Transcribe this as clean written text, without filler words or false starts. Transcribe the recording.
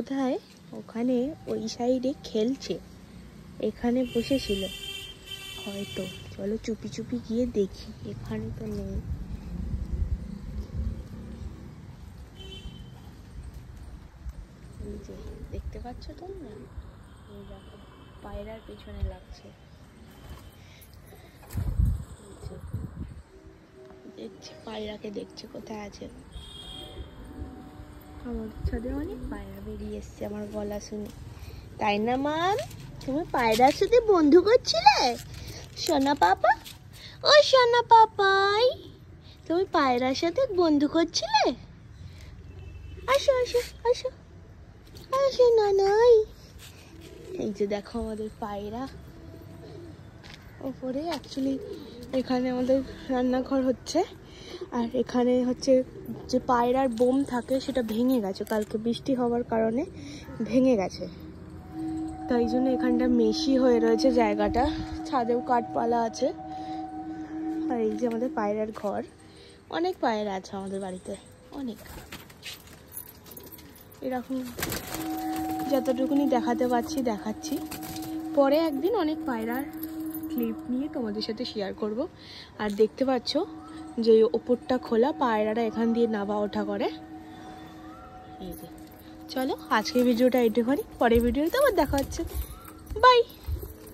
কোথায় ওখানে ওই সাইডে খেলছে, এখানে বসেছিল হয়তো। চলো চুপি চুপি গিয়ে দেখি, এখানে তো নেই। এই যে দেখতে পাচ্ছ তোমরা, এই দেখো পায়রার পেছনে লাগছে, দেখছে পায়রাকে, দেখছে কোথায় আছে। আমাদের ছাদে অনেক পায়রা বেরিয়ে এসছে আমার গলা শুনে, তাই না মাম? তুমি পায়রার সাথে বন্ধু করছিলে সোনা পাপা? ও সোনা পাপাই, তুমি পায়রার সাথে বন্ধু করছিলে? আসো আসো আসো আসো নানাই। এই যে দেখো আমাদের পায়রা ওপরে। অ্যাকচুয়ালি এখানে আমাদের রান্নাঘর হচ্ছে, আর এখানে হচ্ছে যে পায়রার বোম থাকে সেটা ভেঙে গেছে, কালকে বৃষ্টি হওয়ার কারণে ভেঙে গেছে, তাই জন্য এখানটা মেশি হয়ে রয়েছে জায়গাটা। ছাদেও কাঠপালা আছে। আর এই যে আমাদের পায়রার ঘর, অনেক পায়রা আছে আমাদের বাড়িতে, অনেক। এরকম যতটুকুনি দেখাতে পারছি দেখাচ্ছি, পরে একদিন অনেক পায়রার ক্লিপ নিয়ে তোমাদের সাথে শেয়ার করব। আর দেখতে পাচ্ছ যে ওপরটা খোলা, পায়রারা এখান দিয়ে নামা ওঠা করে। এই যে চলো আজকের ভিডিওটা এইটুখানি, পরের ভিডিওতে আবার দেখা হচ্ছে, বাই।